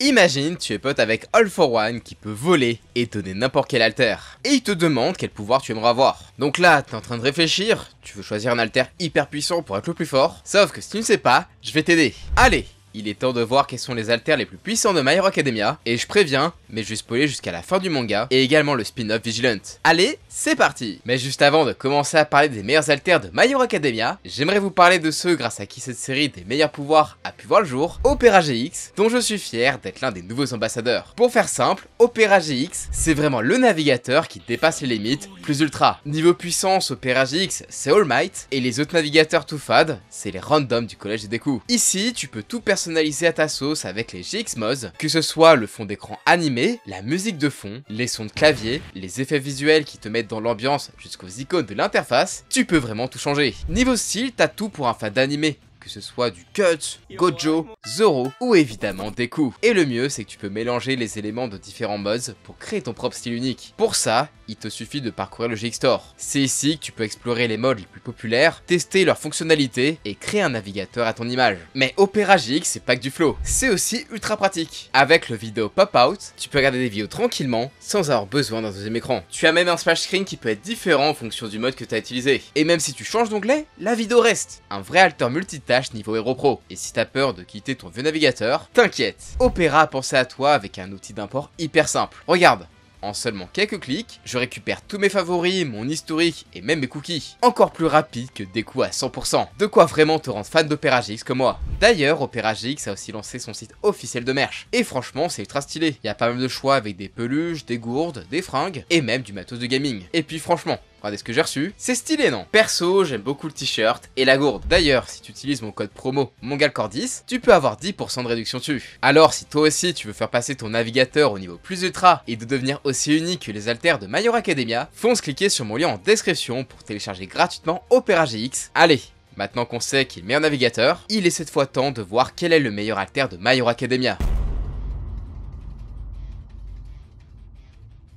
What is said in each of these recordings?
Imagine, tu es pote avec All for One qui peut voler et donner n'importe quel alter. Et il te demande quel pouvoir tu aimerais avoir. Donc là, t'es en train de réfléchir, tu veux choisir un alter hyper puissant pour être le plus fort. Sauf que si tu ne sais pas, je vais t'aider. Allez, il est temps de voir quels sont les alters les plus puissants de My Hero Academia. Et je préviens, mais je vais spoiler jusqu'à la fin du manga et également le spin-off Vigilant. Allez, c'est parti. Mais juste avant de commencer à parler des meilleurs alters de My Hero Academia, j'aimerais vous parler de ceux grâce à qui cette série des meilleurs pouvoirs a pu voir le jour, Opera GX, dont je suis fier d'être l'un des nouveaux ambassadeurs. Pour faire simple, Opera GX, c'est vraiment le navigateur qui dépasse les limites plus ultra. Niveau puissance, Opera GX, c'est All Might, et les autres navigateurs tout fade, c'est les randoms du collège des Deku. Ici, tu peux tout personnaliser à ta sauce avec les GX Mods, que ce soit le fond d'écran animé, la musique de fond, les sons de clavier, les effets visuels qui te mettent dans l'ambiance jusqu'aux icônes de l'interface, tu peux vraiment tout changer. Niveau style, t'as tout pour un fan d'animé, que ce soit du Guts, Gojo, Zoro ou évidemment Deku. Et le mieux, c'est que tu peux mélanger les éléments de différents mods pour créer ton propre style unique. Pour ça, il te suffit de parcourir le GX Store. C'est ici que tu peux explorer les mods les plus populaires, tester leurs fonctionnalités et créer un navigateur à ton image. Mais Opera GX, c'est pas que du flow, c'est aussi ultra pratique. Avec le vidéo pop-out, tu peux regarder des vidéos tranquillement sans avoir besoin d'un deuxième écran. Tu as même un splash screen qui peut être différent en fonction du mode que tu as utilisé. Et même si tu changes d'onglet, la vidéo reste. Un vrai alter multitâche niveau Hero Pro. Et si t'as peur de quitter ton vieux navigateur, t'inquiète, Opera a pensé à toi avec un outil d'import hyper simple. Regarde. En seulement quelques clics, je récupère tous mes favoris, mon historique et même mes cookies. Encore plus rapide que Deku à 100%. De quoi vraiment te rendre fan d'Opera GX comme moi. D'ailleurs, Opera GX a aussi lancé son site officiel de merch. Et franchement, c'est ultra stylé. Il y a pas mal de choix avec des peluches, des gourdes, des fringues et même du matos de gaming. Et puis franchement, regardez ce que j'ai reçu, c'est stylé non? Perso, j'aime beaucoup le t-shirt et la gourde. D'ailleurs, si tu utilises mon code promo MONGALCORE10, tu peux avoir 10% de réduction dessus. Alors si toi aussi tu veux faire passer ton navigateur au niveau plus ultra et de devenir aussi unique que les alters de My Hero Academia, fonce cliquer sur mon lien en description pour télécharger gratuitement Opera GX. Allez, maintenant qu'on sait qu'il est le meilleur navigateur, il est cette fois temps de voir quel est le meilleur alter de My Hero Academia.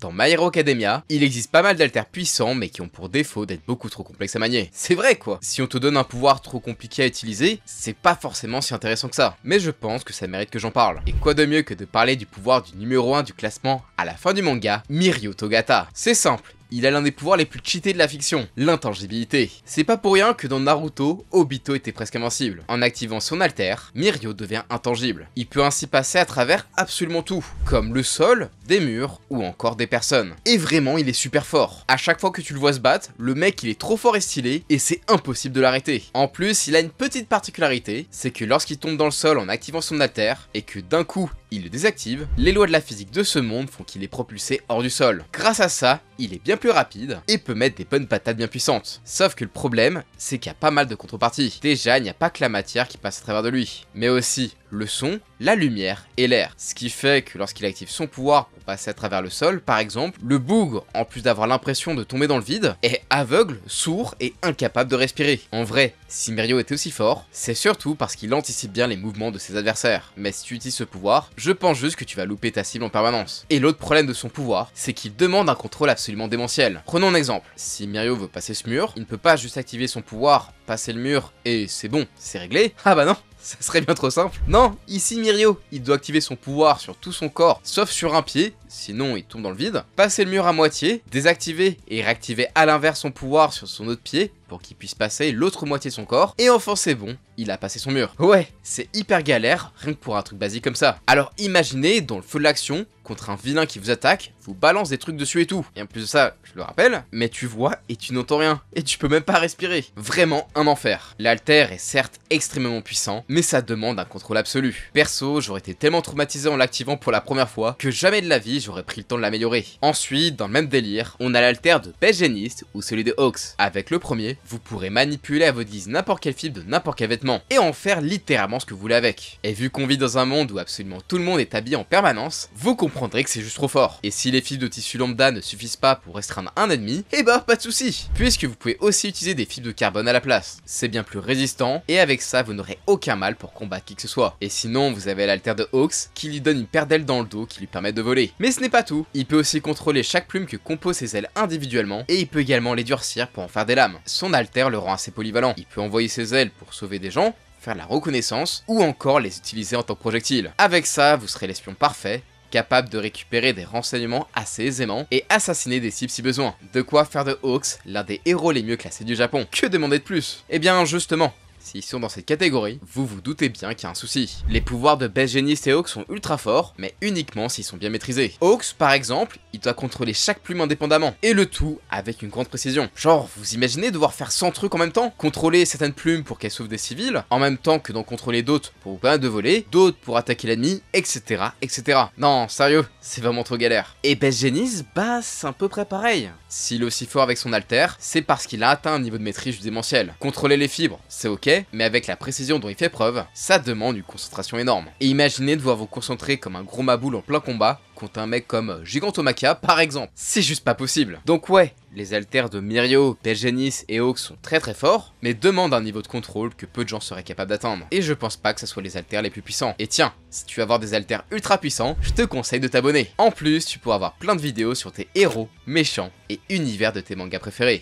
Dans My Hero Academia, il existe pas mal d'alters puissants mais qui ont pour défaut d'être beaucoup trop complexes à manier. C'est vrai quoi. Si on te donne un pouvoir trop compliqué à utiliser, c'est pas forcément si intéressant que ça. Mais je pense que ça mérite que j'en parle. Et quoi de mieux que de parler du pouvoir du numéro 1 du classement à la fin du manga, Mirio Togata. C'est simple. Il a l'un des pouvoirs les plus cheatés de la fiction, l'intangibilité. C'est pas pour rien que dans Naruto, Obito était presque invincible. En activant son alter, Mirio devient intangible. Il peut ainsi passer à travers absolument tout, comme le sol, des murs ou encore des personnes. Et vraiment, il est super fort. À chaque fois que tu le vois se battre, le mec il est trop fort et stylé et c'est impossible de l'arrêter. En plus, il a une petite particularité, c'est que lorsqu'il tombe dans le sol en activant son alter et que d'un coup il le désactive, les lois de la physique de ce monde font qu'il est propulsé hors du sol. Grâce à ça, il est bien plus rapide et peut mettre des bonnes patates bien puissantes. Sauf que le problème, c'est qu'il y a pas mal de contreparties. Déjà, il n'y a pas que la matière qui passe à travers de lui, mais aussi le son, la lumière et l'air. Ce qui fait que lorsqu'il active son pouvoir pour passer à travers le sol, par exemple, le bougre, en plus d'avoir l'impression de tomber dans le vide, est aveugle, sourd et incapable de respirer. En vrai, si Mirio était aussi fort, c'est surtout parce qu'il anticipe bien les mouvements de ses adversaires. Mais si tu utilises ce pouvoir, je pense juste que tu vas louper ta cible en permanence. Et l'autre problème de son pouvoir, c'est qu'il demande un contrôle absolument démentiel. Prenons un exemple. Si Mirio veut passer ce mur, il ne peut pas juste activer son pouvoir, passer le mur et c'est bon, c'est réglé. Ah bah non, ça serait bien trop simple. Non, ici Mirio, il doit activer son pouvoir sur tout son corps, sauf sur un pied, sinon il tombe dans le vide, passer le mur à moitié, désactiver et réactiver à l'inverse son pouvoir sur son autre pied, pour qu'il puisse passer l'autre moitié de son corps, et enfin c'est bon, il a passé son mur. Ouais, c'est hyper galère, rien que pour un truc basique comme ça. Alors imaginez, dans le feu de l'action, contre un vilain qui vous attaque, vous balance des trucs dessus et tout. Et en plus de ça, je le rappelle, mais tu vois et tu n'entends rien, et tu peux même pas respirer. Vraiment un enfer. L'alter est certes extrêmement puissant, mais ça demande un contrôle absolu. Perso, j'aurais été tellement traumatisé en l'activant pour la première fois, que jamais de la vie j'aurais pris le temps de l'améliorer. Ensuite, dans le même délire, on a l'alter de Best Jeanist ou celui de Hawks. Avec le premier, vous pourrez manipuler à votre guise n'importe quelle fibre de n'importe quel vêtement, et en faire littéralement ce que vous voulez avec. Et vu qu'on vit dans un monde où absolument tout le monde est habillé en permanence, vous comprendrez que c'est juste trop fort. Et si les fibres de tissu lambda ne suffisent pas pour restreindre un ennemi, et bah pas de soucis, puisque vous pouvez aussi utiliser des fibres de carbone à la place. C'est bien plus résistant, et avec ça vous n'aurez aucun mal pour combattre qui que ce soit. Et sinon vous avez l'alter de Hawks, qui lui donne une paire d'ailes dans le dos qui lui permet de voler. Mais ce n'est pas tout, il peut aussi contrôler chaque plume que composent ses ailes individuellement, et il peut également les durcir pour en faire des lames. Son alter le rend assez polyvalent, il peut envoyer ses ailes pour sauver des gens, faire de la reconnaissance ou encore les utiliser en tant que projectile. Avec ça, vous serez l'espion parfait, capable de récupérer des renseignements assez aisément et assassiner des cibles si besoin. De quoi faire de Hawks l'un des héros les mieux classés du Japon. Que demander de plus? Eh bien justement, s'ils sont dans cette catégorie, vous vous doutez bien qu'il y a un souci. Les pouvoirs de Best Jeanist et Hawks sont ultra forts, mais uniquement s'ils sont bien maîtrisés. Hawks, par exemple, il doit contrôler chaque plume indépendamment, et le tout avec une grande précision. Genre, vous imaginez devoir faire 100 trucs en même temps? Contrôler certaines plumes pour qu'elles sauvent des civils, en même temps que d'en contrôler d'autres pour vous permettre de voler, d'autres pour attaquer l'ennemi, etc., etc. Non, sérieux, c'est vraiment trop galère. Et Best Jeanist, bah, c'est à peu près pareil. S'il est aussi fort avec son alter, c'est parce qu'il a atteint un niveau de maîtrise du démentiel. Contrôler les fibres, c'est ok, mais avec la précision dont il fait preuve, ça demande une concentration énorme. Et imaginez devoir vous concentrer comme un gros maboule en plein combat contre un mec comme Gigantomachia par exemple. C'est juste pas possible. Donc ouais, les alters de Mirio, Best Jeanist et Hawks sont très forts, mais demandent un niveau de contrôle que peu de gens seraient capables d'atteindre. Et je pense pas que ce soit les alters les plus puissants. Et tiens, si tu veux avoir des alters ultra puissants, je te conseille de t'abonner. En plus, tu pourras avoir plein de vidéos sur tes héros, méchants et univers de tes mangas préférés.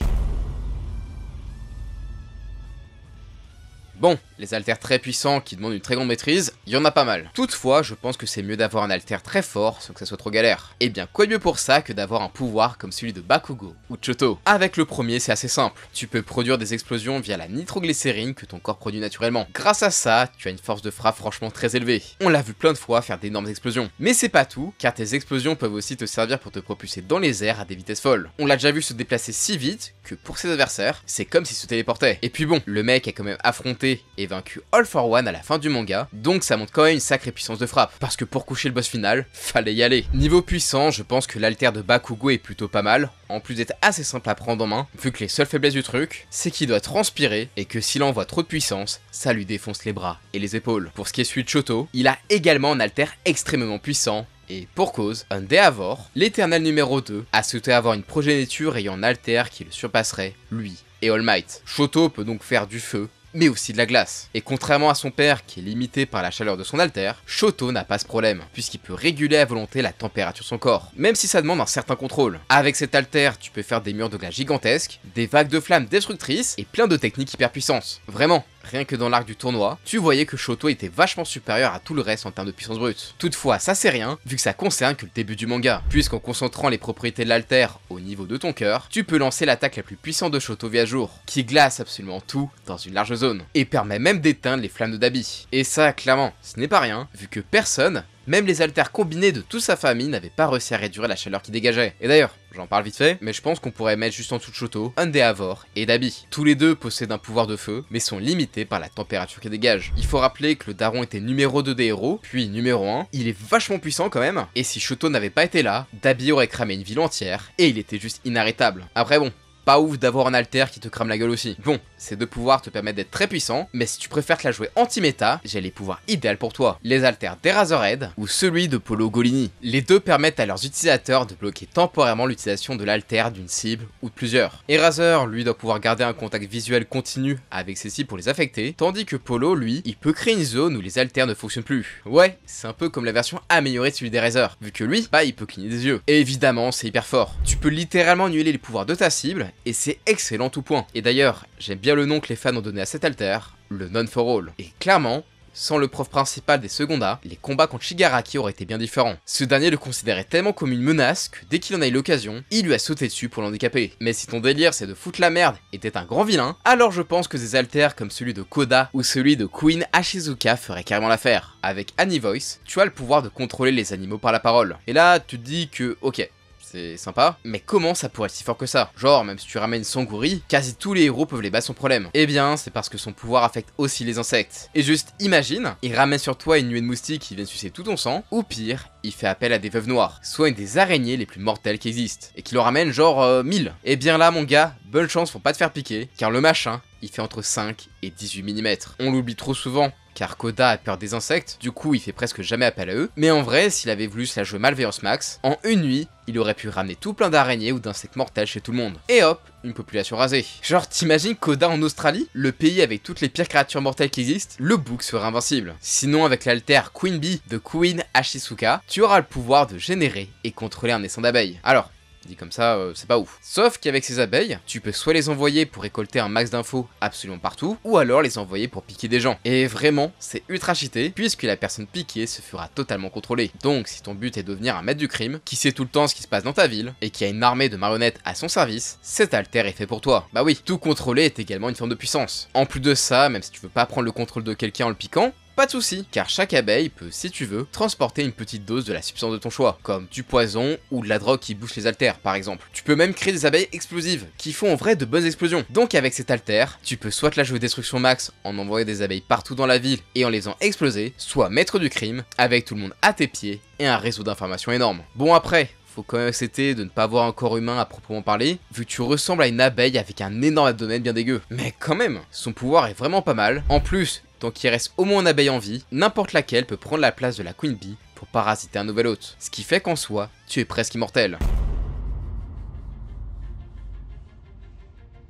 Bon, les alters très puissants qui demandent une très grande maîtrise, il y en a pas mal. Toutefois, je pense que c'est mieux d'avoir un alter très fort sans que ça soit trop galère. Et bien, quoi de mieux pour ça que d'avoir un pouvoir comme celui de Bakugo ou Choto. Avec le premier, c'est assez simple. Tu peux produire des explosions via la nitroglycérine que ton corps produit naturellement. Grâce à ça, tu as une force de frappe franchement très élevée. On l'a vu plein de fois faire d'énormes explosions. Mais c'est pas tout, car tes explosions peuvent aussi te servir pour te propulser dans les airs à des vitesses folles. On l'a déjà vu se déplacer si vite que pour ses adversaires, c'est comme s'il se téléportait. Et puis bon, le mec a quand même affronté et vaincu All for One à la fin du manga, donc ça montre quand même une sacrée puissance de frappe, parce que pour coucher le boss final, fallait y aller. Niveau puissant, je pense que l'alter de Bakugo est plutôt pas mal, en plus d'être assez simple à prendre en main, vu que les seules faiblesses du truc, c'est qu'il doit transpirer, et que s'il envoie trop de puissance, ça lui défonce les bras et les épaules. Pour ce qui est celui de Choto, il a également un alter extrêmement puissant, et pour cause, Endeavor, l'éternel numéro 2, a souhaité avoir une progéniture ayant un alter qui le surpasserait, lui et All Might. Choto peut donc faire du feu, mais aussi de la glace. Et contrairement à son père qui est limité par la chaleur de son alter, Choto n'a pas ce problème, puisqu'il peut réguler à volonté la température de son corps, même si ça demande un certain contrôle. Avec cet alter, tu peux faire des murs de glace gigantesques, des vagues de flammes destructrices et plein de techniques hyper puissantes. Vraiment, rien que dans l'arc du tournoi, tu voyais que Choto était vachement supérieur à tout le reste en termes de puissance brute. Toutefois, ça c'est rien, vu que ça concerne que le début du manga, puisqu'en concentrant les propriétés de l'alter au niveau de ton cœur, tu peux lancer l'attaque la plus puissante de Choto via jour, qui glace absolument tout dans une large zone, et permet même d'éteindre les flammes de Dabi. Et ça, clairement, ce n'est pas rien, vu que personne, même les alters combinés de toute sa famille, n'avaient pas réussi à réduire la chaleur qu'il dégageait. Et d'ailleurs, j'en parle vite fait, mais je pense qu'on pourrait mettre juste en dessous de Choto, Endeavor et Dabi. Tous les deux possèdent un pouvoir de feu, mais sont limités par la température qu'ils dégagent. Il faut rappeler que le daron était numéro 2 des héros, puis numéro 1, il est vachement puissant quand même, et si Choto n'avait pas été là, Dabi aurait cramé une ville entière, et il était juste inarrêtable. Après bon, pas ouf d'avoir un alter qui te crame la gueule aussi. Bon, ces deux pouvoirs te permettent d'être très puissant, mais si tu préfères te la jouer anti-méta, j'ai les pouvoirs idéaux pour toi. Les alters d'Eraserhead ou celui de Polo Golini. Les deux permettent à leurs utilisateurs de bloquer temporairement l'utilisation de l'alter d'une cible ou de plusieurs. Eraser, lui, doit pouvoir garder un contact visuel continu avec ses cibles pour les affecter, tandis que Polo, lui, il peut créer une zone où les alters ne fonctionnent plus. Ouais, c'est un peu comme la version améliorée de celui d'Eraser, vu que lui, bah il peut cligner des yeux. Et évidemment, c'est hyper fort. Tu peux littéralement annuler les pouvoirs de ta cible, et c'est excellent tout point. Et d'ailleurs, j'aime bien le nom que les fans ont donné à cet alter, le None for All. Et clairement, sans le prof principal des Secondas, les combats contre Shigaraki auraient été bien différents. Ce dernier le considérait tellement comme une menace que dès qu'il en a eu l'occasion, il lui a sauté dessus pour l'handicaper. Mais si ton délire c'est de foutre la merde et t'es un grand vilain, alors je pense que des alters comme celui de Koda ou celui de Queen Ashizuka feraient carrément l'affaire. Avec Annie Voice, tu as le pouvoir de contrôler les animaux par la parole. Et là, tu te dis que, ok, c'est sympa, mais comment ça pourrait être si fort que ça? Genre, même si tu ramènes Sangori, quasi tous les héros peuvent les battre sans problème. Eh bien, c'est parce que son pouvoir affecte aussi les insectes. Et juste, imagine, il ramène sur toi une nuée de moustiques qui viennent sucer tout ton sang, ou pire, il fait appel à des veuves noires, soit une des araignées les plus mortelles qui existent, et qui le ramène genre 1000. Eh bien là, mon gars, bonne chance pour pas te faire piquer, car le machin, il fait entre 5 et 18 mm. On l'oublie trop souvent, car Koda a peur des insectes, du coup il fait presque jamais appel à eux, mais en vrai, s'il avait voulu se la jouer malveillance max, en une nuit, il aurait pu ramener tout plein d'araignées ou d'insectes mortels chez tout le monde. Et hop, une population rasée. Genre, t'imagines Koda en Australie, le pays avec toutes les pires créatures mortelles qui existent, le bouc serait invincible. Sinon, avec l'alter Queen Bee de Queen Ashizuka, tu auras le pouvoir de générer et contrôler un essaim d'abeilles. Alors, Dit comme ça, c'est pas ouf. Sauf qu'avec ces abeilles, tu peux soit les envoyer pour récolter un max d'infos absolument partout, ou alors les envoyer pour piquer des gens. Et vraiment, c'est ultra cheaté, puisque la personne piquée se fera totalement contrôler. Donc si ton but est de devenir un maître du crime, qui sait tout le temps ce qui se passe dans ta ville, et qui a une armée de marionnettes à son service, cet alter est fait pour toi. Bah oui, tout contrôler est également une forme de puissance. En plus de ça, même si tu veux pas prendre le contrôle de quelqu'un en le piquant, pas de soucis, car chaque abeille peut, si tu veux, transporter une petite dose de la substance de ton choix, comme du poison ou de la drogue qui bouche les haltères par exemple. Tu peux même créer des abeilles explosives, qui font en vrai de bonnes explosions. Donc avec cet alter, tu peux soit la jouer destruction max en envoyant des abeilles partout dans la ville et en les faisant exploser, soit maître du crime, avec tout le monde à tes pieds et un réseau d'informations énorme. Bon après, faut quand même accepter de ne pas avoir un corps humain à proprement parler, vu que tu ressembles à une abeille avec un énorme abdomen bien dégueu. Mais quand même, son pouvoir est vraiment pas mal. En plus, tant qu'il reste au moins une abeille en vie, n'importe laquelle peut prendre la place de la Queen Bee pour parasiter un nouvel hôte. Ce qui fait qu'en soi, tu es presque immortel.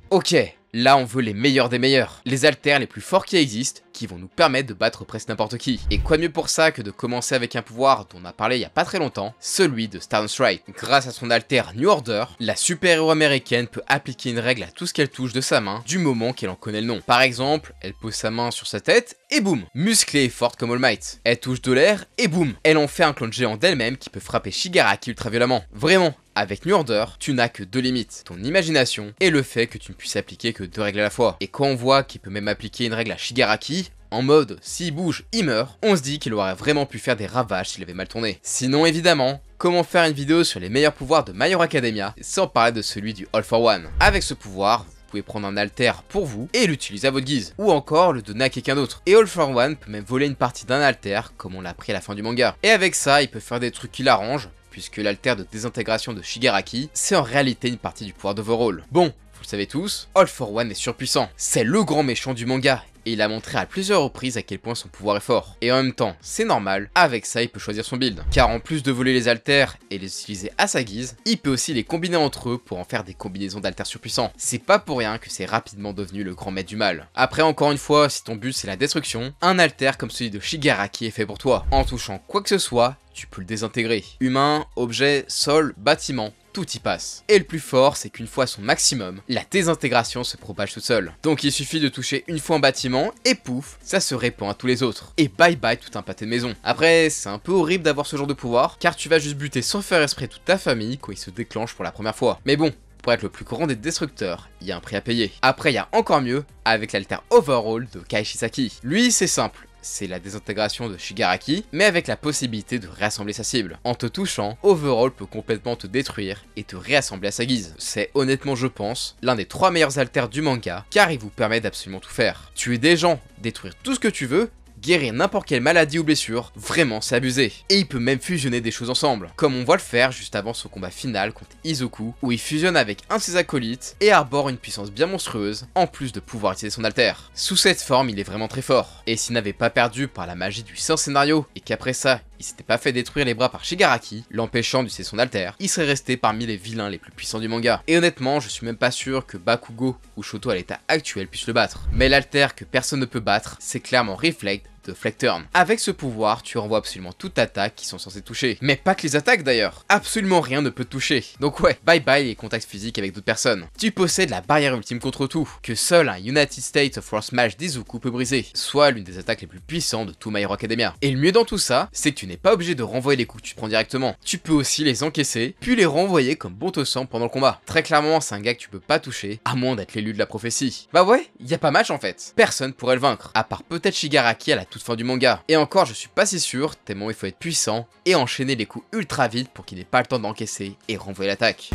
Ok, là on veut les meilleurs des meilleurs, les haltères les plus forts qui existent, qui vont nous permettre de battre presque n'importe qui. Et quoi de mieux pour ça que de commencer avec un pouvoir dont on a parlé il y a pas très longtemps, celui de Stardust Strike. Grâce à son alter New Order, la super-héros américaine peut appliquer une règle à tout ce qu'elle touche de sa main, du moment qu'elle en connaît le nom. Par exemple, elle pose sa main sur sa tête, et boum, musclée et forte comme All Might. Elle touche de l'air, et boum, elle en fait un clone géant d'elle-même qui peut frapper Shigaraki ultra violemment. Vraiment, avec New Order, tu n'as que deux limites, ton imagination et le fait que tu ne puisses appliquer que deux règles à la fois. Et quand on voit qu'il peut même appliquer une règle à Shigaraki, en mode s'il bouge, il meurt, on se dit qu'il aurait vraiment pu faire des ravages s'il avait mal tourné. Sinon évidemment, comment faire une vidéo sur les meilleurs pouvoirs de My Hero Academia sans parler de celui du All for One. Avec ce pouvoir, vous pouvez prendre un alter pour vous et l'utiliser à votre guise, ou encore le donner à quelqu'un d'autre. Et All for One peut même voler une partie d'un alter comme on l'a appris à la fin du manga. Et avec ça, il peut faire des trucs qui l'arrangent, puisque l'alter de désintégration de Shigaraki, c'est en réalité une partie du pouvoir d'Overhaul. Bon, vous le savez tous, All for One est surpuissant. C'est le grand méchant du manga, et il a montré à plusieurs reprises à quel point son pouvoir est fort. Et en même temps, c'est normal, avec ça il peut choisir son build. Car en plus de voler les haltères et les utiliser à sa guise, il peut aussi les combiner entre eux pour en faire des combinaisons d'haltères surpuissants. C'est pas pour rien que c'est rapidement devenu le grand maître du mal. Après encore une fois, si ton but c'est la destruction, un alter comme celui de Shigaraki est fait pour toi. En touchant quoi que ce soit, tu peux le désintégrer. Humain, objet, sol, bâtiment, tout y passe. Et le plus fort, c'est qu'une fois son maximum, la désintégration se propage toute seule. Donc il suffit de toucher une fois un bâtiment, et pouf, ça se répand à tous les autres. Et bye bye tout un pâté de maison. Après, c'est un peu horrible d'avoir ce genre de pouvoir, car tu vas juste buter sans faire esprit toute ta famille quand il se déclenche pour la première fois. Mais bon, pour être le plus grand des destructeurs, il y a un prix à payer. Après, il y a encore mieux, avec l'alter Overhaul de Kai Shisaki. Lui, c'est simple. C'est la désintégration de Shigaraki, mais avec la possibilité de réassembler sa cible. En te touchant, Overhaul peut complètement te détruire et te réassembler à sa guise. C'est honnêtement, je pense, l'un des 3 meilleurs alters du manga, car il vous permet d'absolument tout faire. Tuer des gens, détruire tout ce que tu veux, guérir n'importe quelle maladie ou blessure, vraiment c'est abusé. Et il peut même fusionner des choses ensemble, comme on voit le faire juste avant son combat final contre Izuku, où il fusionne avec un de ses acolytes et arbore une puissance bien monstrueuse, en plus de pouvoir utiliser son alter. Sous cette forme, il est vraiment très fort. Et s'il n'avait pas perdu par la magie du saint scénario, et qu'après ça, il s'était pas fait détruire les bras par Shigaraki, l'empêchant d'utiliser son alter, il serait resté parmi les vilains les plus puissants du manga. Et honnêtement, je suis même pas sûr que Bakugo ou Shoto à l'état actuel puissent le battre. Mais l'alter que personne ne peut battre, c'est clairement Reflect de Flecturn. Avec ce pouvoir, tu renvoies absolument toute attaque qui sont censées toucher. Mais pas que les attaques d'ailleurs. Absolument rien ne peut te toucher. Donc ouais, bye bye les contacts physiques avec d'autres personnes. Tu possèdes la barrière ultime contre tout, que seul un United States of War Smash d'Izuku peut briser, soit l'une des attaques les plus puissantes de tout My Hero Academia. Et le mieux dans tout ça, c'est que tu n'es pas obligé de renvoyer les coups que tu prends directement. Tu peux aussi les encaisser, puis les renvoyer comme bon te semble pendant le combat. Très clairement, c'est un gars que tu peux pas toucher, à moins d'être l'élu de la prophétie. Bah ouais, y a pas match en fait. Personne pourrait le vaincre, à part peut-être Shigaraki à la toute fin du manga. Et encore, je suis pas si sûr, tellement il faut être puissant et enchaîner les coups ultra vite pour qu'il n'ait pas le temps d'encaisser et renvoyer l'attaque.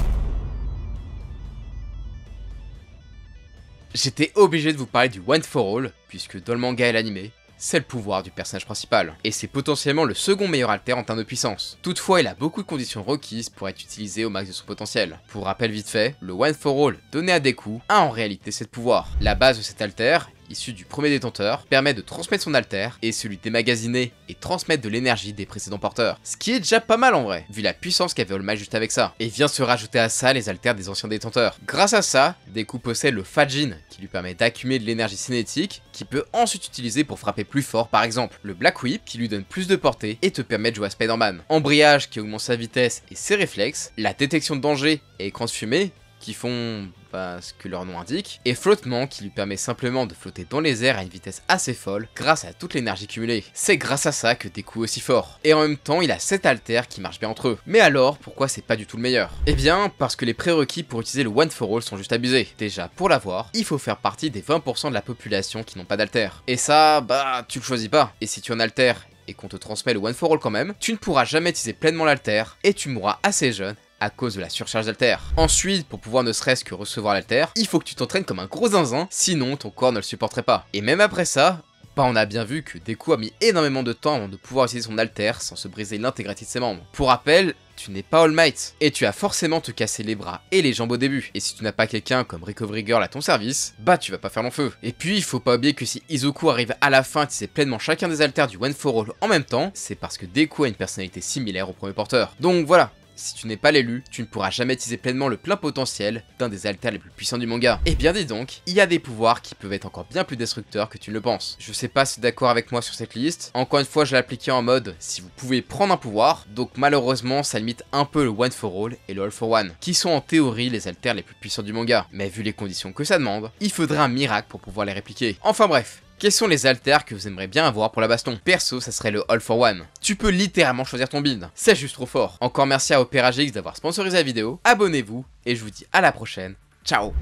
J'étais obligé de vous parler du One for All, puisque dans le manga et l'anime, c'est le pouvoir du personnage principal, et c'est potentiellement le second meilleur alter en termes de puissance. Toutefois, il a beaucoup de conditions requises pour être utilisé au max de son potentiel. Pour rappel vite fait, le One for All donné à Deku a en réalité 7 pouvoirs. La base de cet alter, issu du premier détenteur, permet de transmettre son alter, et celui démagasiné et transmettre de l'énergie des précédents porteurs. Ce qui est déjà pas mal en vrai, vu la puissance qu'avait All Might juste avec ça. Et vient se rajouter à ça les alters des anciens détenteurs. Grâce à ça, Deku possède le Fajin, qui lui permet d'accumuler de l'énergie cinétique, qui peut ensuite utiliser pour frapper plus fort par exemple. Le Black Whip, qui lui donne plus de portée et te permet de jouer à Spider-Man. Embrayage, qui augmente sa vitesse et ses réflexes. La détection de danger et écran de fumée, qui font ce que leur nom indique, et flottement qui lui permet simplement de flotter dans les airs à une vitesse assez folle grâce à toute l'énergie cumulée. C'est grâce à ça que Deku est aussi fort. Et en même temps, il a 7 alters qui marchent bien entre eux. Mais alors, pourquoi c'est pas du tout le meilleur? Eh bien, parce que les prérequis pour utiliser le One for All sont juste abusés. Déjà, pour l'avoir, il faut faire partie des 20% de la population qui n'ont pas d'alter. Et ça, tu le choisis pas. Et si tu en alter et qu'on te transmet le One for All quand même, tu ne pourras jamais utiliser pleinement l'alter et tu mourras assez jeune à cause de la surcharge d'alter. Ensuite, pour pouvoir ne serait-ce que recevoir l'alter, il faut que tu t'entraînes comme un gros zinzin, sinon ton corps ne le supporterait pas. Et même après ça, on a bien vu que Deku a mis énormément de temps avant de pouvoir utiliser son alter sans se briser l'intégralité de ses membres. Pour rappel, tu n'es pas All Might, et tu vas forcément te casser les bras et les jambes au début. Et si tu n'as pas quelqu'un comme Recovery Girl à ton service, tu vas pas faire long feu. Et puis, il faut pas oublier que si Izuku arrive à la fin à utiliser pleinement chacun des alters du One for All en même temps, c'est parce que Deku a une personnalité similaire au premier porteur. Donc voilà. Si tu n'es pas l'élu, tu ne pourras jamais utiliser pleinement le plein potentiel d'un des alters les plus puissants du manga. Et bien dis donc, il y a des pouvoirs qui peuvent être encore bien plus destructeurs que tu ne le penses. Je sais pas si tu es d'accord avec moi sur cette liste. Encore une fois, je l'ai appliqué en mode si vous pouvez prendre un pouvoir, donc malheureusement ça limite un peu le One for All et le All for One, qui sont en théorie les alters les plus puissants du manga. Mais vu les conditions que ça demande, il faudrait un miracle pour pouvoir les répliquer. Enfin bref. Quels sont les alters que vous aimeriez bien avoir pour la baston? Perso, ça serait le All for One. Tu peux littéralement choisir ton build. C'est juste trop fort. Encore merci à Opera GX d'avoir sponsorisé la vidéo. Abonnez-vous et je vous dis à la prochaine. Ciao!